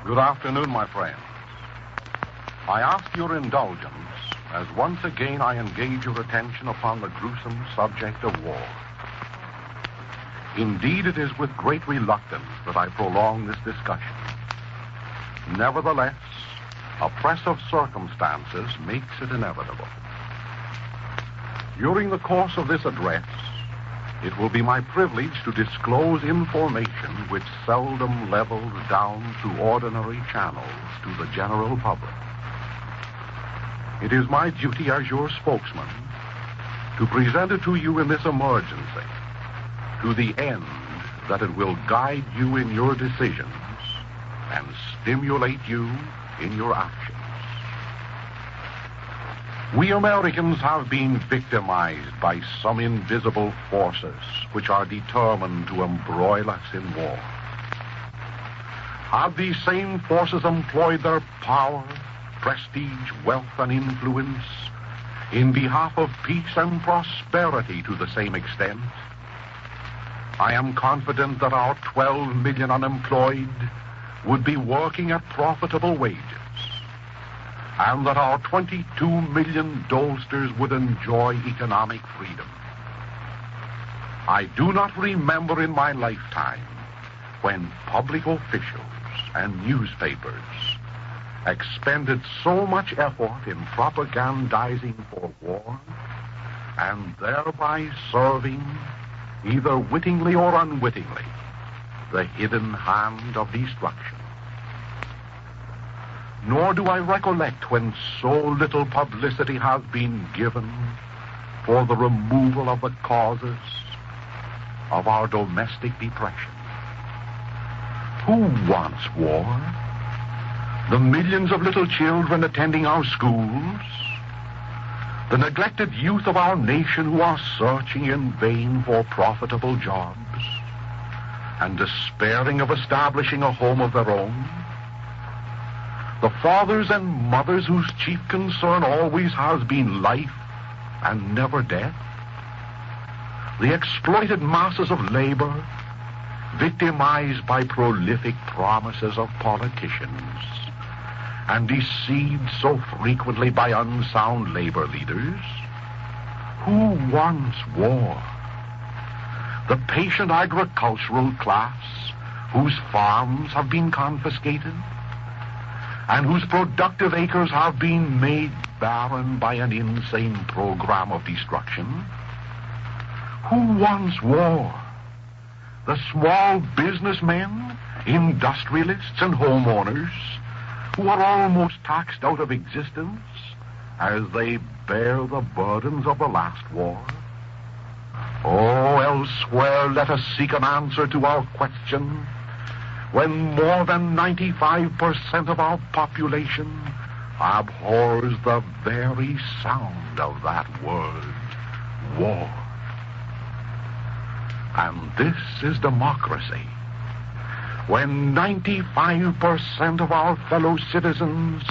Good afternoon, my friends. I ask your indulgence as once again I engage your attention upon the gruesome subject of war. Indeed, it is with great reluctance that I prolong this discussion. Nevertheless, a press of circumstances makes it inevitable. During the course of this address, it will be my privilege to disclose information which seldom levels down through ordinary channels to the general public. It is my duty as your spokesman to present it to you in this emergency, to the end that it will guide you in your decisions and stimulate you in your actions. We Americans have been victimized by some invisible forces which are determined to embroil us in war. Have these same forces employed their power, prestige, wealth, and influence in behalf of peace and prosperity to the same extent? I am confident that our 12 million unemployed would be working at profitable wages, and that our 22 million dolesters would enjoy economic freedom. I do not remember in my lifetime when public officials and newspapers expended so much effort in propagandizing for war and thereby serving, either wittingly or unwittingly, the hidden hand of destruction. Nor do I recollect when so little publicity has been given for the removal of the causes of our domestic depression. Who wants war? The millions of little children attending our schools? The neglected youth of our nation who are searching in vain for profitable jobs and despairing of establishing a home of their own? The fathers and mothers whose chief concern always has been life and never death? The exploited masses of labor, victimized by prolific promises of politicians and deceived so frequently by unsound labor leaders? Who wants war? The patient agricultural class whose farms have been confiscated and whose productive acres have been made barren by an insane program of destruction? Who wants war? The small businessmen, industrialists, and homeowners who are almost taxed out of existence as they bear the burdens of the last war? Oh, elsewhere let us seek an answer to our question, when more than 95% of our population abhors the very sound of that word, war. And this is democracy, when 95% of our fellow citizens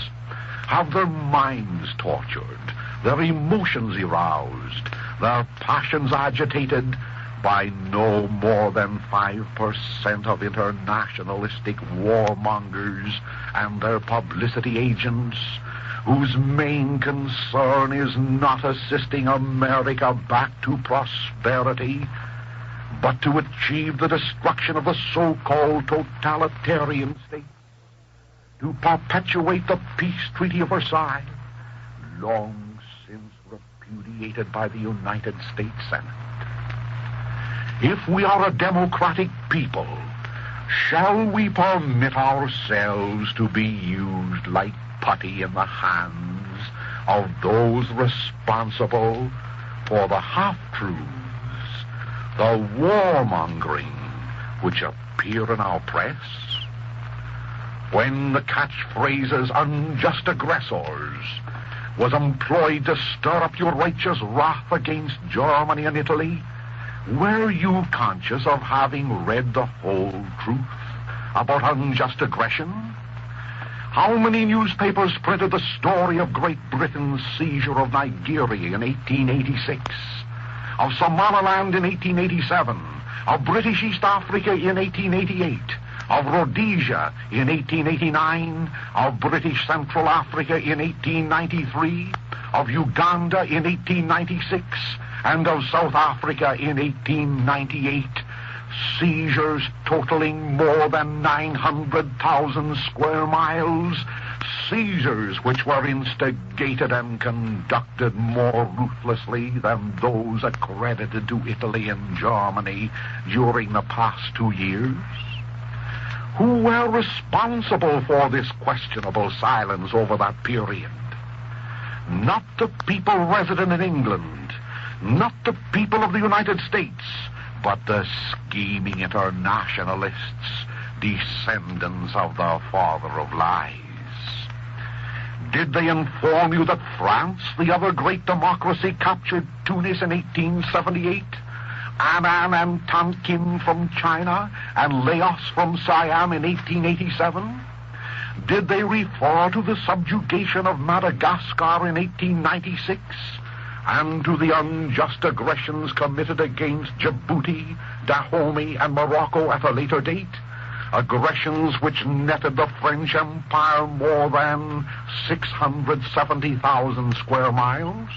have their minds tortured, their emotions aroused, their passions agitated by no more than 5% of internationalistic warmongers and their publicity agents, whose main concern is not assisting America back to prosperity, but to achieve the destruction of the so-called totalitarian state, to perpetuate the peace treaty of Versailles, long since repudiated by the United States Senate. If we are a democratic people, shall we permit ourselves to be used like putty in the hands of those responsible for the half-truths, the warmongering which appear in our press? When the catchphrases "unjust aggressors" was employed to stir up your righteous wrath against Germany and Italy, were you conscious of having read the whole truth about unjust aggression? How many newspapers printed the story of Great Britain's seizure of Nigeria in 1886, of Somaliland in 1887, of British East Africa in 1888, of Rhodesia in 1889, of British Central Africa in 1893, of Uganda in 1896, and of South Africa in 1898, seizures totaling more than 900,000 square miles, seizures which were instigated and conducted more ruthlessly than those accredited to Italy and Germany during the past 2 years. Who were responsible for this questionable silence over that period? Not the people resident in England, not the people of the United States, but the scheming internationalists, descendants of the father of lies. Did they inform you that France, the other great democracy, captured Tunis in 1878, Annan and Tonkin from China, and Laos from Siam in 1887? Did they refer to the subjugation of Madagascar in 1896, and to the unjust aggressions committed against Djibouti, Dahomey, and Morocco at a later date? Aggressions which netted the French Empire more than 670,000 square miles?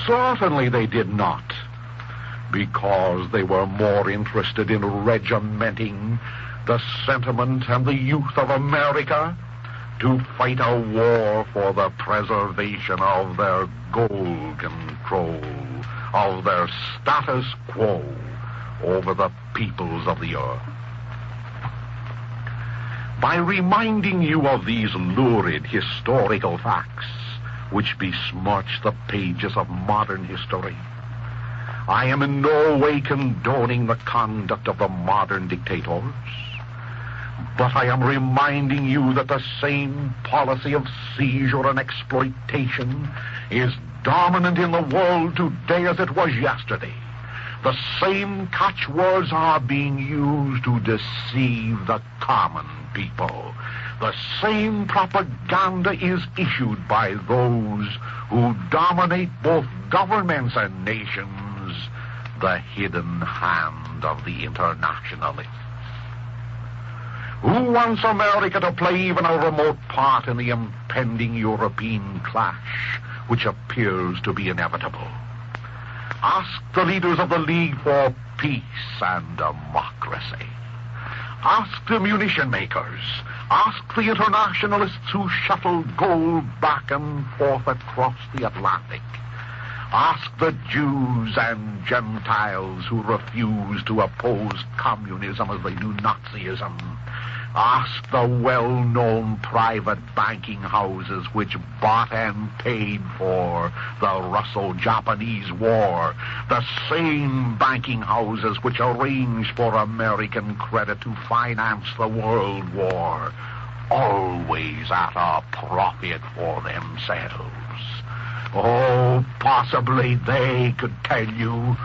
Certainly they did not, because they were more interested in regimenting the sentiment and the youth of America to fight a war for the preservation of their gold control, of their status quo over the peoples of the earth. By reminding you of these lurid historical facts which besmirch the pages of modern history, I am in no way condoning the conduct of the modern dictators, but I am reminding you that the same policy of seizure and exploitation is dominant in the world today as it was yesterday. The same catchwords are being used to deceive the common people. The same propaganda is issued by those who dominate both governments and nations, the hidden hand of the internationalists. Who wants America to play even a remote part in the impending European clash, which appears to be inevitable? Ask the leaders of the League for Peace and Democracy. Ask the munition makers. Ask the internationalists who shuttle gold back and forth across the Atlantic. Ask the Jews and Gentiles who refuse to oppose communism as they do Nazism. Ask the well-known private banking houses which bought and paid for the Russo-Japanese War, the same banking houses which arranged for American credit to finance the World War, always at a profit for themselves. Oh, possibly they could tell you,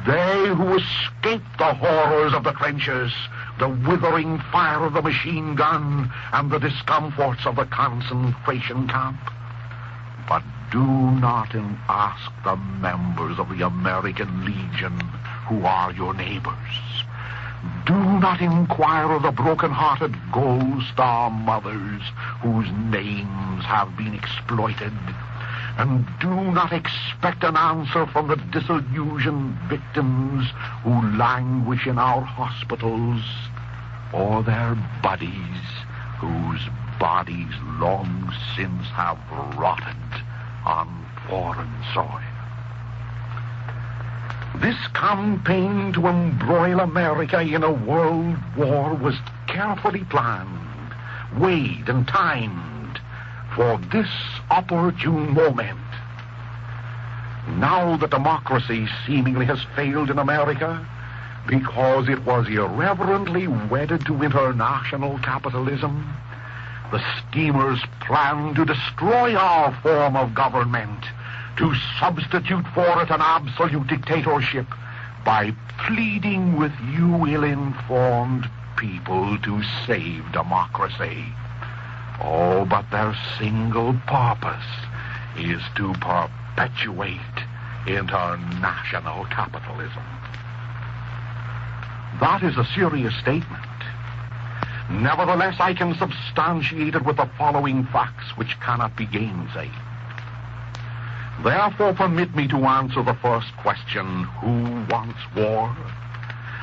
they who escaped the horrors of the trenches, the withering fire of the machine gun, and the discomforts of the concentration camp. But do not ask the members of the American Legion who are your neighbors. Do not inquire of the broken-hearted Gold Star mothers whose names have been exploited. And do not expect an answer from the disillusioned victims who languish in our hospitals, or their buddies whose bodies long since have rotted on foreign soil. This campaign to embroil America in a world war was carefully planned, weighed, and timed for this opportune moment. Now that democracy seemingly has failed in America because it was irreverently wedded to international capitalism, the schemers plan to destroy our form of government, to substitute for it an absolute dictatorship by pleading with you ill-informed people to save democracy. Oh, but their single purpose is to perpetuate international capitalism. That is a serious statement. Nevertheless, I can substantiate it with the following facts which cannot be gainsaid. Therefore, permit me to answer the first question, who wants war?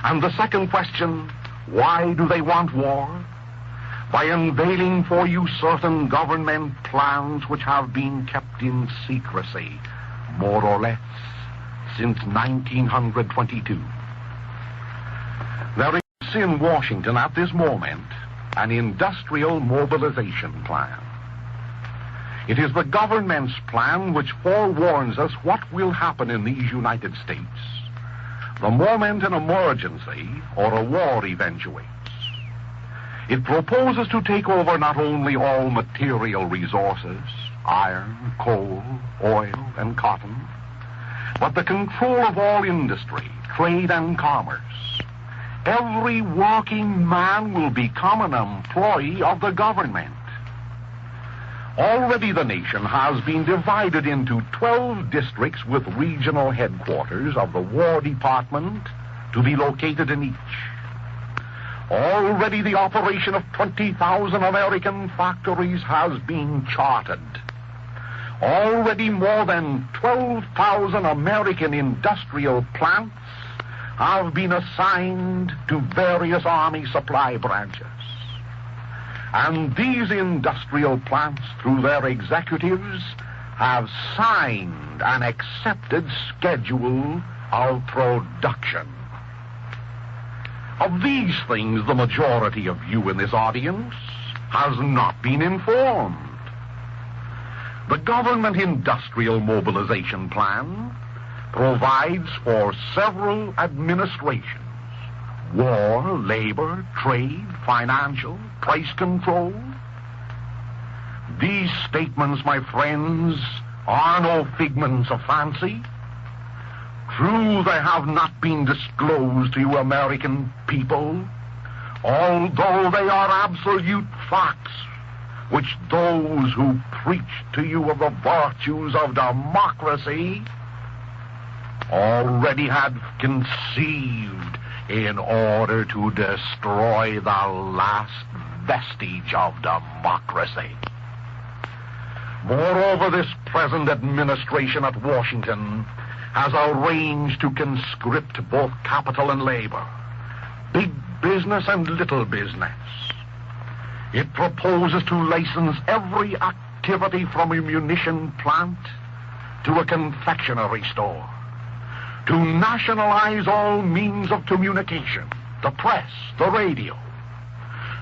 And the second question, why do they want war? By unveiling for you certain government plans which have been kept in secrecy, more or less, since 1922. There is in Washington at this moment an industrial mobilization plan. It is the government's plan which forewarns us what will happen in these United States the moment an emergency or a war eventuates. It proposes to take over not only all material resources, iron, coal, oil, and cotton, but the control of all industry, trade, and commerce. Every working man will become an employee of the government. Already the nation has been divided into 12 districts with regional headquarters of the War Department to be located in each. Already the operation of 20,000 American factories has been charted. Already more than 12,000 American industrial plants have been assigned to various Army supply branches. And these industrial plants, through their executives, have signed an accepted schedule of production. Of these things, the majority of you in this audience has not been informed. The government industrial mobilization plan provides for several administrations: war, labor, trade, financial, price control. These statements, my friends, are no figments of fancy. True, they have not been disclosed to you American people, although they are absolute facts which those who preach to you of the virtues of democracy already had conceived in order to destroy the last vestige of democracy. Moreover, this present administration at Washington has arranged to conscript both capital and labor, big business and little business. It proposes to license every activity from a munition plant to a confectionery store, to nationalize all means of communication, the press, the radio,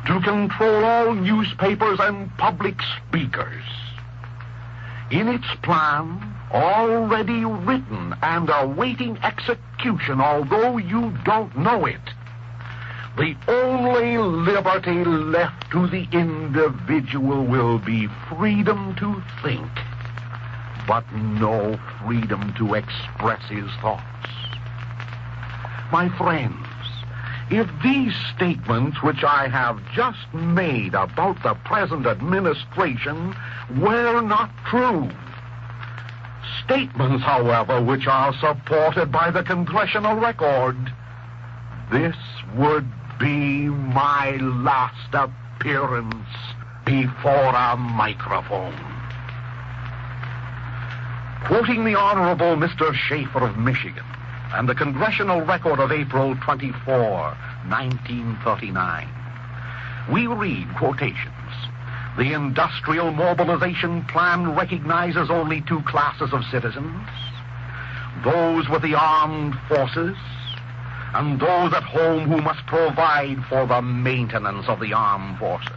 to control all newspapers and public speakers. In its plan, already written and awaiting execution, although you don't know it, the only liberty left to the individual will be freedom to think, but no freedom to express his thoughts. My friends, if these statements which I have just made about the present administration were not true, statements, however, which are supported by the congressional record, this would be my last appearance before a microphone. Quoting the Honorable Mr. Schaefer of Michigan and the congressional record of April 24, 1939, we read quotations. The industrial mobilization plan recognizes only two classes of citizens: those with the armed forces and those at home who must provide for the maintenance of the armed forces.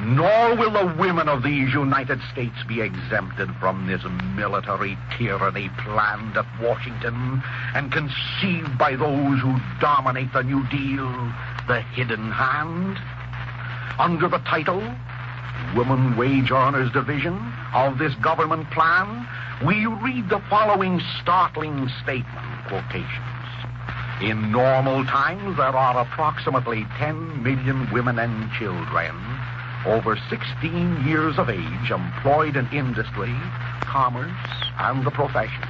Nor will the women of these United States be exempted from this military tyranny planned at Washington and conceived by those who dominate the New Deal, the hidden hand. Under the title, Women Wage Earners Division, of this government plan, we read the following startling statement, quotations. In normal times, there are approximately 10 million women and children over 16 years of age employed in industry, commerce, and the professions.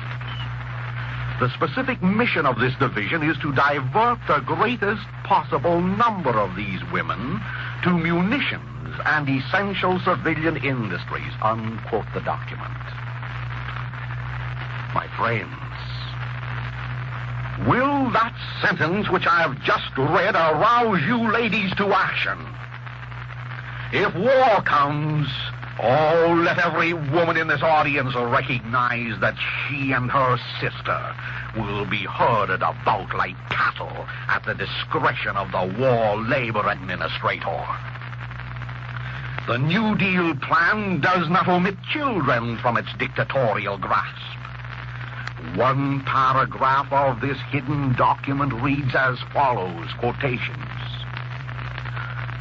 The specific mission of this division is to divert the greatest possible number of these women to munitions and essential civilian industries, unquote the document. My friends, will that sentence which I have just read arouse you ladies to action? If war comes, oh, let every woman in this audience recognize that she and her sister will be herded about like cattle at the discretion of the War Labor Administrator. The New Deal plan does not omit children from its dictatorial grasp. One paragraph of this hidden document reads as follows, quotations.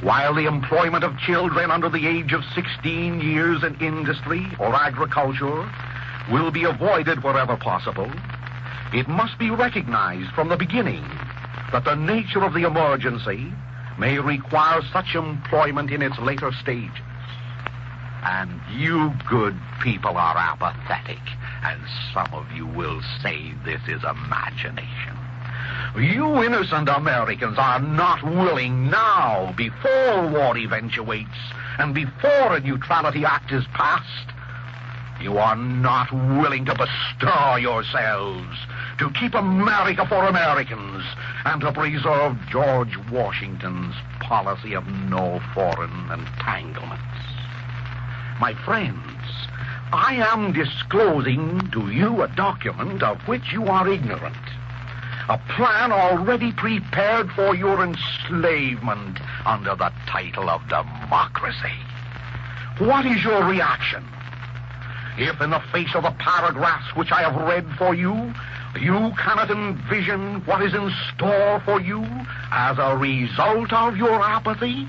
While the employment of children under the age of 16 years in industry or agriculture will be avoided wherever possible, it must be recognized from the beginning that the nature of the emergency may require such employment in its later stages. And you good people are apathetic, and some of you will say this is imagination. You innocent Americans are not willing now, before war eventuates and before a Neutrality Act is passed, you are not willing to bestir yourselves to keep America for Americans and to preserve George Washington's policy of no foreign entanglements. My friends, I am disclosing to you a document of which you are ignorant. A plan already prepared for your enslavement under the title of democracy. What is your reaction? If in the face of the paragraphs which I have read for you, you cannot envision what is in store for you as a result of your apathy,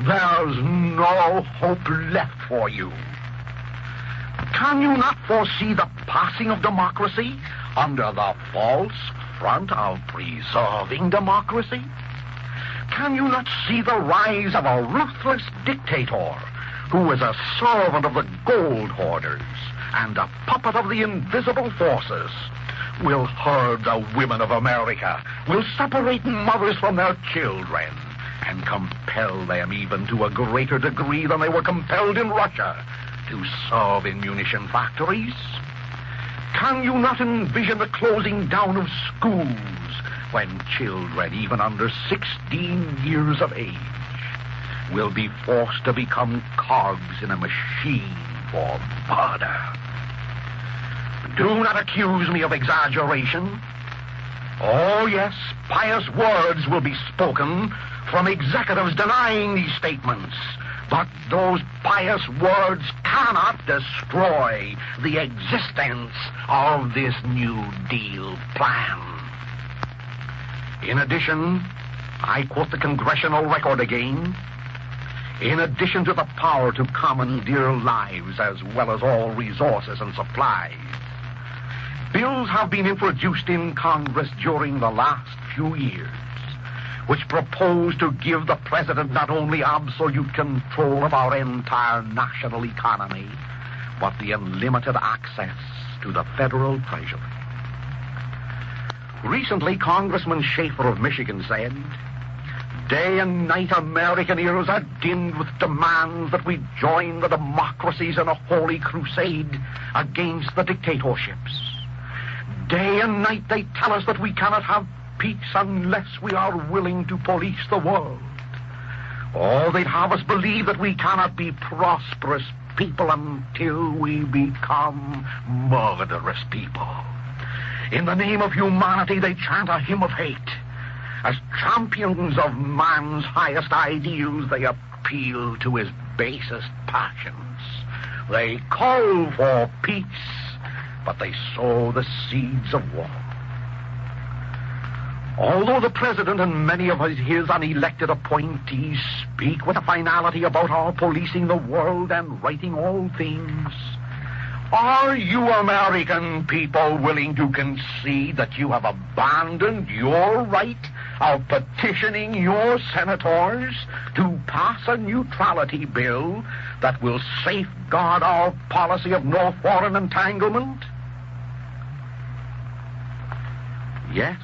there's no hope left for you. Can you not foresee the passing of democracy under the false front of preserving democracy? Can you not see the rise of a ruthless dictator who is a servant of the gold hoarders and a puppet of the invisible forces, will herd the women of America, will separate mothers from their children, and compel them even to a greater degree than they were compelled in Russia to serve in munition factories? Can you not envision the closing down of schools when children, even under 16 years of age, will be forced to become cogs in a machine for murder? Do not accuse me of exaggeration. Oh, yes, pious words will be spoken from executives denying these statements. But those pious words cannot destroy the existence of this New Deal plan. In addition, I quote the congressional record again, in addition to the power to commandeer lives as well as all resources and supplies, bills have been introduced in Congress during the last few years which propose to give the president not only absolute control of our entire national economy, but the unlimited access to the federal treasury. Recently, Congressman Schaefer of Michigan said, "Day and night American ears are dimmed with demands that we join the democracies in a holy crusade against the dictatorships. Day and night they tell us that we cannot have peace unless we are willing to police the world. Oh, they'd have us believe that we cannot be prosperous people until we become murderous people. In the name of humanity, they chant a hymn of hate. As champions of man's highest ideals, they appeal to his basest passions. They call for peace, but they sow the seeds of war. Although the president and many of his unelected appointees speak with a finality about our policing the world and righting all things, are you American people willing to concede that you have abandoned your right of petitioning your senators to pass a neutrality bill that will safeguard our policy of no foreign entanglement? Yes,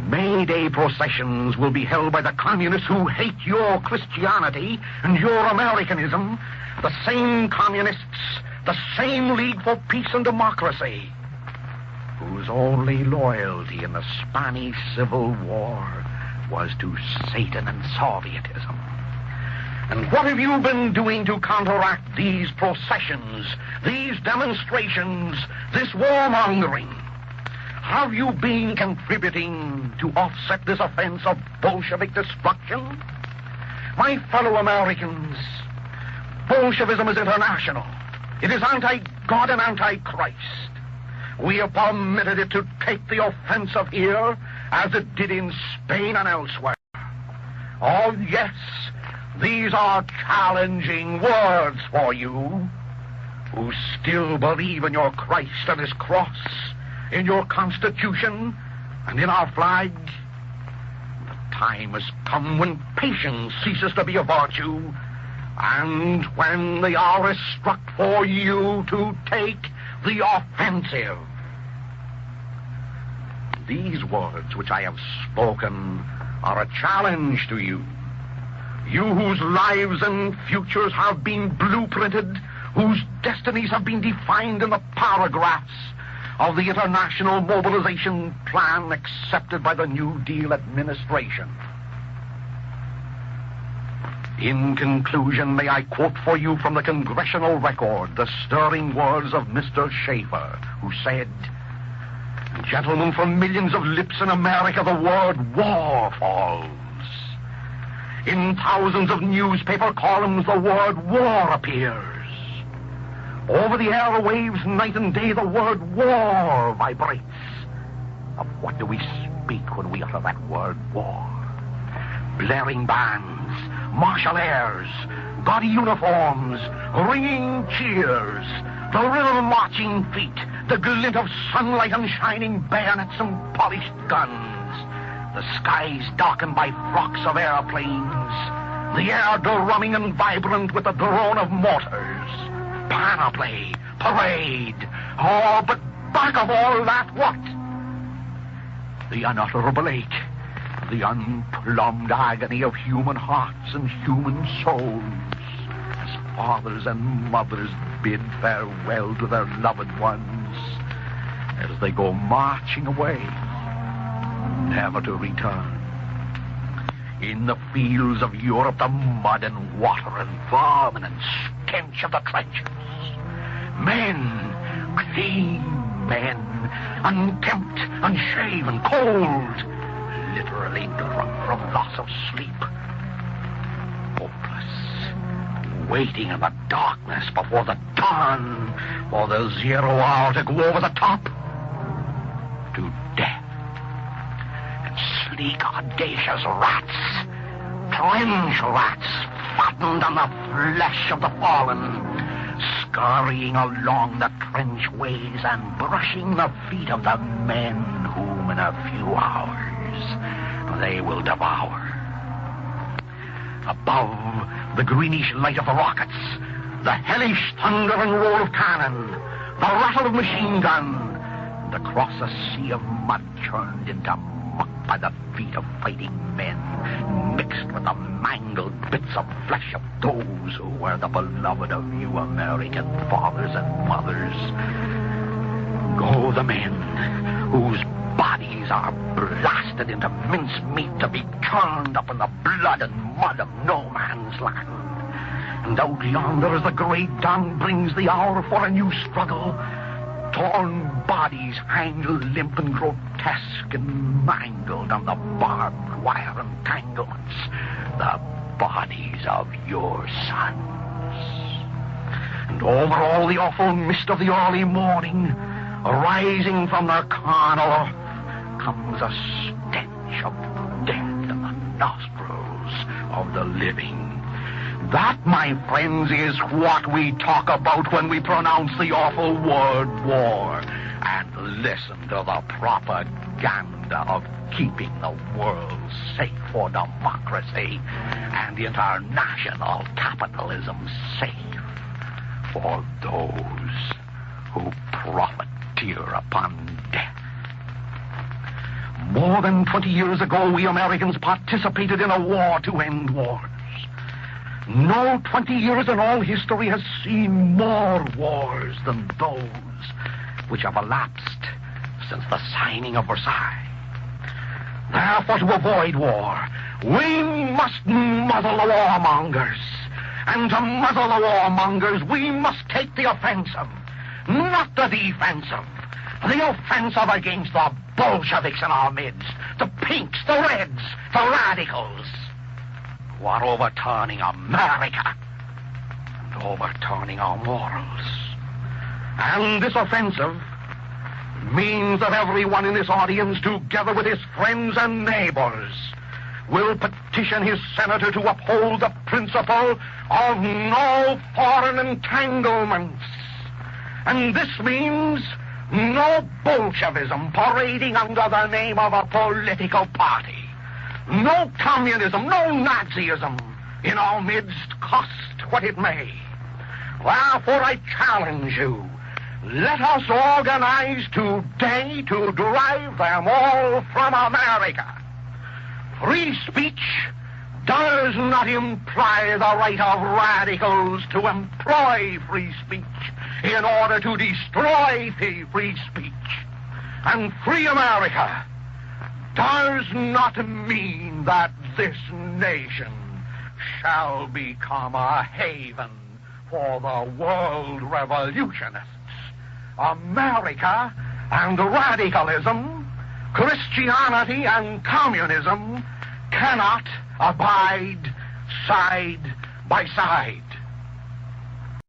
May Day processions will be held by the communists who hate your Christianity and your Americanism, the same communists, the same League for Peace and Democracy, whose only loyalty in the Spanish Civil War was to Satan and Sovietism. And what have you been doing to counteract these processions, these demonstrations, this warmongering? Have you been contributing to offset this offense of Bolshevik destruction? My fellow Americans, Bolshevism is international. It is anti-God and anti-Christ. We have permitted it to take the offensive here as it did in Spain and elsewhere. Oh, yes, these are challenging words for you who still believe in your Christ and his cross, in your Constitution, and in our flag. The time has come when patience ceases to be a virtue, and when the hour is struck for you to take the offensive. These words which I have spoken are a challenge to you. You whose lives and futures have been blueprinted, whose destinies have been defined in the paragraphs of the international mobilization plan accepted by the New Deal administration. In conclusion, may I quote for you from the congressional record the stirring words of Mr. Schaefer, who said, "Gentlemen, from millions of lips in America, the word war falls. In thousands of newspaper columns, the word war appears. Over the airwaves, night and day, the word war vibrates. Of what do we speak when we utter that word war? Blaring bands, martial airs, gaudy uniforms, ringing cheers, the rhythm of marching feet, the glint of sunlight and shining bayonets and polished guns, the skies darkened by flocks of airplanes, the air drumming and vibrant with the drone of mortars. Panoply, parade, oh, but back of all that, what? The unutterable ache, the unplumbed agony of human hearts and human souls, as fathers and mothers bid farewell to their loved ones, as they go marching away, never to return. In the fields of Europe, the mud and water and vermin and stench of the trenches. Men, clean men, unkempt, unshaven, cold, literally drunk from loss of sleep. Hopeless, waiting in the darkness before the dawn for the 0 hour to go over the top to death. Sleek, audacious rats, trench rats, fattened on the flesh of the fallen, scurrying along the trench ways and brushing the feet of the men whom in a few hours they will devour. Above the greenish light of the rockets, the hellish thunder and roar of cannon, the rattle of machine gun, and across a sea of mud churned into muck by the feet of fighting men, mixed with the mangled bits of flesh of those who were the beloved of you American fathers and mothers. Go the men whose bodies are blasted into mincemeat to be churned up in the blood and mud of no man's land. And out yonder as the great dawn brings the hour for a new struggle, torn bodies hang limp and grotesque and mangled on the barbed wire entanglements, the bodies of your sons. And over all the awful mist of the early morning, rising from their carnor, comes a stench of death in the nostrils of the living. That, my friends, is what we talk about when we pronounce the awful word war and listen to the propaganda of keeping the world safe for democracy and international capitalism safe for those who profiteer upon death. More than 20 years ago, we Americans participated in a war to end wars. No 20 years in all history has seen more wars than those which have elapsed since the signing of Versailles. Therefore, to avoid war, we must muzzle the warmongers. And to muzzle the warmongers, we must take the offensive, not the defensive. The offensive against the Bolsheviks in our midst, the pinks, the reds, the radicals, who are overturning America and overturning our morals. And this offensive means that everyone in this audience, together with his friends and neighbors, will petition his senator to uphold the principle of no foreign entanglements. And this means no Bolshevism parading under the name of a political party. No communism, no Nazism in our midst, cost what it may. Therefore, I challenge you, let us organize today to drive them all from America. Free speech does not imply the right of radicals to employ free speech in order to destroy free speech. And free America does not mean that this nation shall become a haven for the world revolutionists. America and radicalism, Christianity and communism cannot abide side by side.